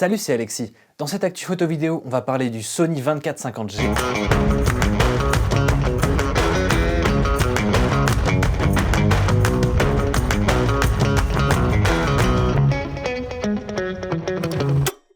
Salut, c'est Alexis. Dans cette actu photo vidéo, on va parler du Sony 2450G.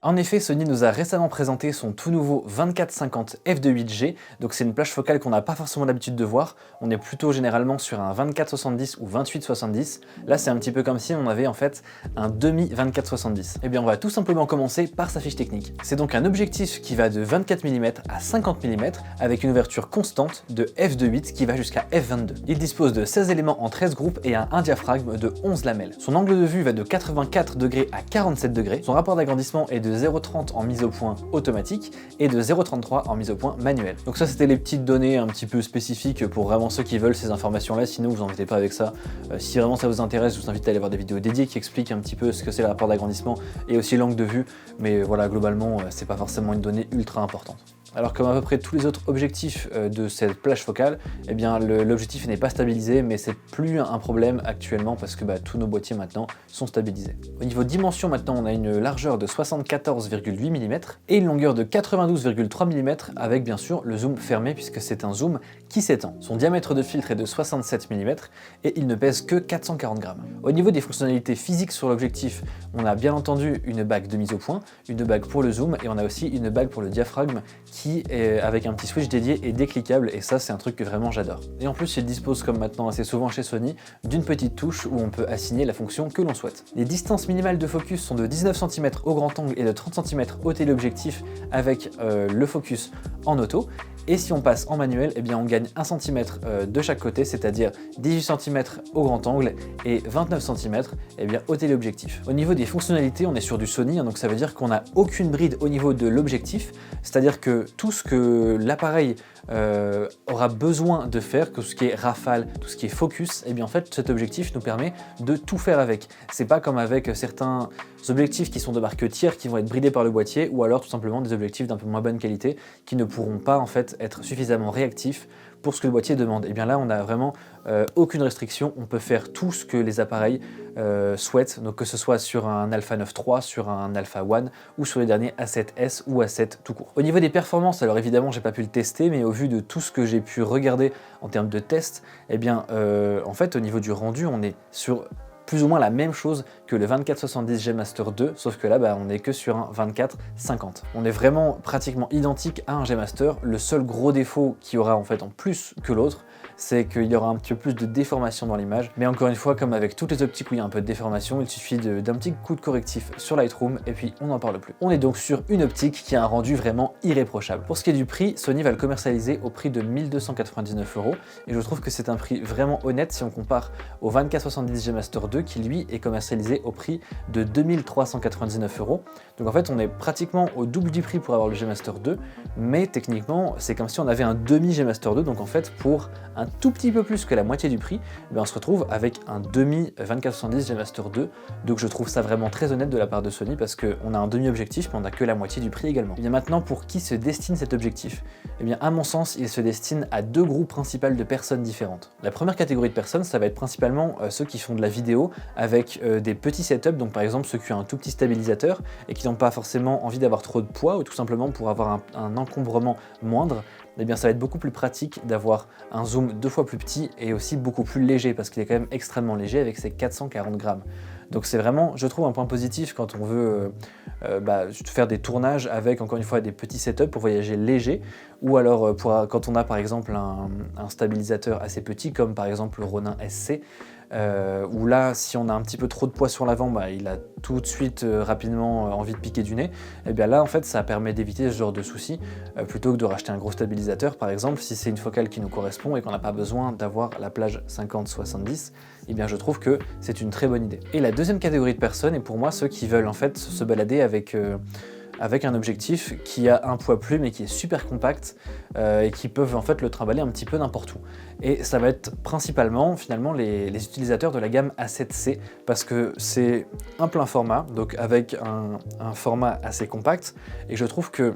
En effet, Sony nous a récemment présenté son tout nouveau 2450 f2.8G, donc c'est une plage focale qu'on n'a pas forcément l'habitude de voir. On est plutôt généralement sur un 24-70 ou 28-70. Là, c'est un petit peu comme si on avait en fait un demi 24-70. Eh bien, on va tout simplement commencer par sa fiche technique. C'est donc un objectif qui va de 24 mm à 50 mm avec une ouverture constante de f2.8 qui va jusqu'à f22. Il dispose de 16 éléments en 13 groupes et a un diaphragme de 11 lamelles. Son angle de vue va de 84 degrés à 47 degrés. Son rapport d'agrandissement est de 0,30 en mise au point automatique et de 0,33 en mise au point manuelle. Donc ça, c'était les petites données un petit peu spécifiques pour vraiment ceux qui veulent ces informations-là, sinon vous embêtez pas avec ça. Si vraiment ça vous intéresse, je vous invite à aller voir des vidéos dédiées qui expliquent un petit peu ce que c'est le rapport d'agrandissement et aussi l'angle de vue, mais voilà, globalement, c'est pas forcément une donnée ultra importante. Alors comme à peu près tous les autres objectifs de cette plage focale, eh bien l'objectif n'est pas stabilisé, mais c'est plus un problème actuellement parce que tous nos boîtiers maintenant sont stabilisés. Au niveau dimension maintenant, on a une largeur de 74,8 mm et une longueur de 92,3 mm avec bien sûr le zoom fermé puisque c'est un zoom qui s'étend. Son diamètre de filtre est de 67 mm et il ne pèse que 440 grammes. Au niveau des fonctionnalités physiques sur l'objectif, on a bien entendu une bague de mise au point, une bague pour le zoom et on a aussi une bague pour le diaphragme qui est avec un petit switch dédié et décliquable, et ça c'est un truc que vraiment j'adore. Et en plus il dispose, comme maintenant assez souvent chez Sony, d'une petite touche où on peut assigner la fonction que l'on souhaite. Les distances minimales de focus sont de 19 cm au grand angle et de 30 cm au téléobjectif avec le focus en auto. Et si on passe en manuel, eh bien on gagne 1 cm de chaque côté, c'est-à-dire 18 cm au grand angle et 29 cm eh bien, au téléobjectif. Au niveau des fonctionnalités, on est sur du Sony, donc ça veut dire qu'on n'a aucune bride au niveau de l'objectif, c'est-à-dire que tout ce que l'appareil aura besoin de faire, tout ce qui est rafale, tout ce qui est focus, et bien en fait cet objectif nous permet de tout faire avec. C'est pas comme avec certains objectifs qui sont de marque tiers qui vont être bridés par le boîtier, ou alors tout simplement des objectifs d'un peu moins bonne qualité qui ne pourront pas en fait être suffisamment réactifs pour ce que le boîtier demande. Et bien là on n'a vraiment aucune restriction, on peut faire tout ce que les appareils souhaitent, donc que ce soit sur un Alpha 9 III, sur un Alpha One ou sur les derniers A7S ou A7 tout court. Au niveau des performances, alors évidemment j'ai pas pu le tester, mais au vu de tout ce que j'ai pu regarder en termes de tests, eh bien en fait au niveau du rendu on est sur plus ou moins la même chose que le 2470 G Master 2, sauf que là on est que sur un 2450. On est vraiment pratiquement identique à un G Master. Le seul gros défaut qu'il y aura en fait en plus que l'autre, c'est qu'il y aura un petit peu plus de déformation dans l'image, mais encore une fois, comme avec toutes les optiques où il y a un peu de déformation, il suffit d'un petit coup de correctif sur Lightroom et puis on n'en parle plus. On est donc sur une optique qui a un rendu vraiment irréprochable. Pour ce qui est du prix, Sony va le commercialiser au prix de 1 299 € et je trouve que c'est un prix vraiment honnête si on compare au 2470 G Master 2 qui lui est commercialisé au prix de 2 399 €. Donc en fait on est pratiquement au double du prix pour avoir le G Master 2, mais techniquement c'est comme si on avait un demi G Master 2, donc en fait pour un tout petit peu plus que la moitié du prix, on se retrouve avec un demi 2470 G Master 2, donc je trouve ça vraiment très honnête de la part de Sony parce qu'on a un demi-objectif mais on n'a que la moitié du prix également. Et bien maintenant, pour qui se destine cet objectif? Eh bien à mon sens, il se destine à deux groupes principaux de personnes différentes. La première catégorie de personnes, ça va être principalement ceux qui font de la vidéo avec des petits setups, donc par exemple ceux qui ont un tout petit stabilisateur et qui n'ont pas forcément envie d'avoir trop de poids ou tout simplement pour avoir un encombrement moindre. Eh bien ça va être beaucoup plus pratique d'avoir un zoom 2 fois plus petit et aussi beaucoup plus léger parce qu'il est quand même extrêmement léger avec ses 440 grammes. Donc c'est vraiment, je trouve, un point positif quand on veut faire des tournages avec, encore une fois, des petits setups pour voyager léger, ou alors quand on a par exemple un stabilisateur assez petit comme par exemple le Ronin SC, où là si on a un petit peu trop de poids sur l'avant, il a tout de suite rapidement envie de piquer du nez, et bien là en fait ça permet d'éviter ce genre de soucis plutôt que de racheter un gros stabilisateur par exemple si c'est une focale qui nous correspond et qu'on n'a pas besoin d'avoir la plage 50-70, et bien je trouve que c'est une très bonne idée. Et la deuxième catégorie de personnes est pour moi ceux qui veulent en fait se balader avec un objectif qui a un poids plume et qui est super compact et qui peuvent en fait le trimballer un petit peu n'importe où. Et ça va être principalement finalement les utilisateurs de la gamme A7C parce que c'est un plein format, donc avec un format assez compact, et je trouve que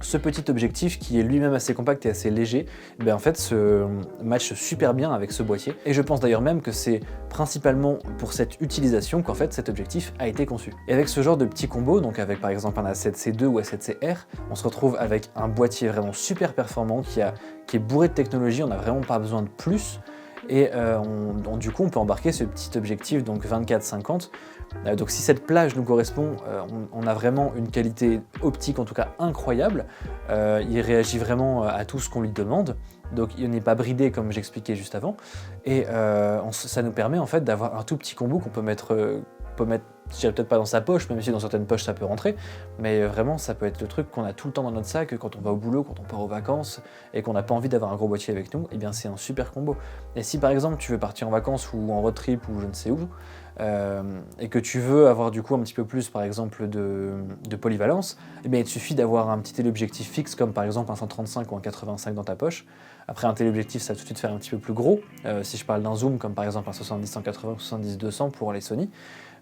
ce petit objectif qui est lui-même assez compact et assez léger, en fait se matche super bien avec ce boîtier. Et je pense d'ailleurs même que c'est principalement pour cette utilisation qu'en fait cet objectif a été conçu. Et avec ce genre de petits combos, donc avec par exemple un A7C2 ou A7CR, on se retrouve avec un boîtier vraiment super performant qui est bourré de technologie, on n'a vraiment pas besoin de plus. Et du coup on peut embarquer ce petit objectif donc 24-50. Donc si cette plage nous correspond, on a vraiment une qualité optique en tout cas incroyable. Il réagit vraiment à tout ce qu'on lui demande, donc il n'est pas bridé comme j'expliquais juste avant. Et ça nous permet en fait d'avoir un tout petit combo qu'on peut mettre, je dirais peut-être pas dans sa poche, même si dans certaines poches ça peut rentrer, mais vraiment ça peut être le truc qu'on a tout le temps dans notre sac quand on va au boulot, quand on part aux vacances et qu'on n'a pas envie d'avoir un gros boîtier avec nous, et bien c'est un super combo. Et si par exemple tu veux partir en vacances ou en road trip ou je ne sais où, et que tu veux avoir du coup un petit peu plus par exemple de polyvalence, et bien il te suffit d'avoir un petit téléobjectif fixe comme par exemple un 135 ou un 85 dans ta poche. Après un téléobjectif ça va tout de suite faire un petit peu plus gros, si je parle d'un zoom comme par exemple un 70-180 ou 70-200 pour les Sony.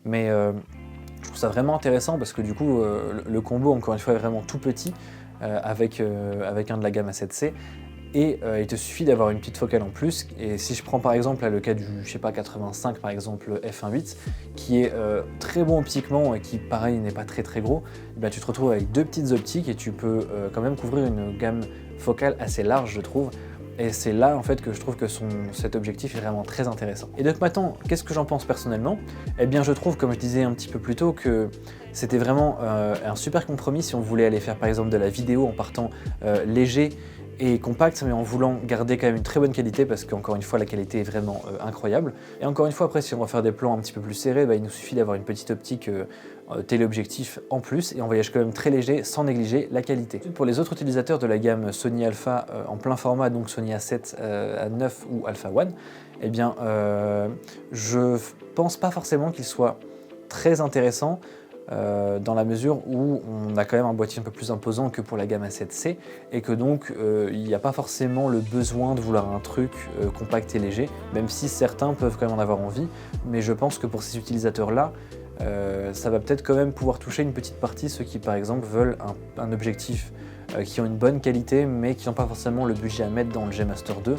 Mais je trouve ça vraiment intéressant parce que du coup le combo encore une fois est vraiment tout petit avec un de la gamme A7C et il te suffit d'avoir une petite focale en plus. Et si je prends par exemple là, le cas du je sais pas 85 par exemple f1.8 qui est très bon optiquement et qui pareil n'est pas très gros, tu te retrouves avec deux petites optiques et tu peux quand même couvrir une gamme focale assez large je trouve. Et c'est là en fait que je trouve que cet objectif est vraiment très intéressant. Et donc maintenant, qu'est-ce que j'en pense personnellement? Eh bien je trouve, comme je disais un petit peu plus tôt, que c'était vraiment un super compromis si on voulait aller faire par exemple de la vidéo en partant léger et compact, mais en voulant garder quand même une très bonne qualité parce qu'encore une fois la qualité est vraiment incroyable. Et encore une fois après si on va faire des plans un petit peu plus serrés, il nous suffit d'avoir une petite optique téléobjectif en plus et on voyage quand même très léger sans négliger la qualité. Pour les autres utilisateurs de la gamme Sony Alpha en plein format, donc Sony A7, A9 ou Alpha One, eh bien je pense pas forcément qu'il soit très intéressant dans la mesure où on a quand même un boîtier un peu plus imposant que pour la gamme A7C et que donc il n'y a pas forcément le besoin de vouloir un truc compact et léger, même si certains peuvent quand même en avoir envie, mais je pense que pour ces utilisateurs-là, ça va peut-être quand même pouvoir toucher une petite partie, ceux qui par exemple veulent un objectif qui ont une bonne qualité mais qui n'ont pas forcément le budget à mettre dans le G Master 2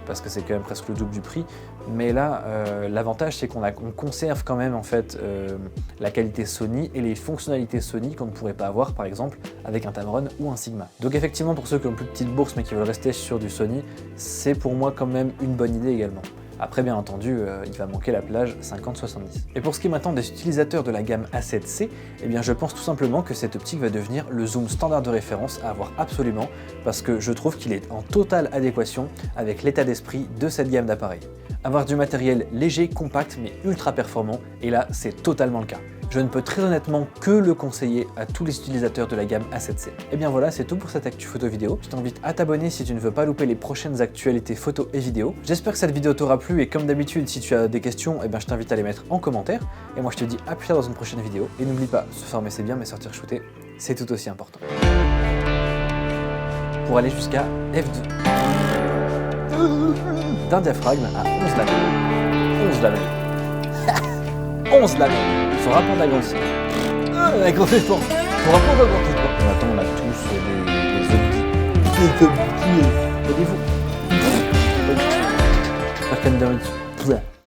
parce que c'est quand même presque le double du prix. Mais là, l'avantage c'est qu'on conserve quand même en fait la qualité Sony et les fonctionnalités Sony qu'on ne pourrait pas avoir par exemple avec un Tamron ou un Sigma. Donc effectivement pour ceux qui ont plus petite bourse mais qui veulent rester sur du Sony, c'est pour moi quand même une bonne idée également. Après bien entendu, il va manquer la plage 50-70. Et pour ce qui est maintenant des utilisateurs de la gamme A7C, eh bien je pense tout simplement que cette optique va devenir le zoom standard de référence à avoir absolument, parce que je trouve qu'il est en totale adéquation avec l'état d'esprit de cette gamme d'appareils. Avoir du matériel léger, compact mais ultra performant, et là c'est totalement le cas. Je ne peux très honnêtement que le conseiller à tous les utilisateurs de la gamme A7C. Et bien voilà, c'est tout pour cette actu photo vidéo. Je t'invite à t'abonner si tu ne veux pas louper les prochaines actualités photos et vidéos. J'espère que cette vidéo t'aura plu et comme d'habitude, si tu as des questions, je t'invite à les mettre en commentaire. Et moi je te dis à plus tard dans une prochaine vidéo. Et n'oublie pas, se former c'est bien, mais sortir shooter, c'est tout aussi important. Pour aller jusqu'à F2. D'un diaphragme à 11 lamelles. 11 lamelles. 11 lamelles. Son rapport d'agrandissement. Agrandissement. Son rapport d'agrandissement. Maintenant, on a tous des optiques. Des optiques. Voyez-vous.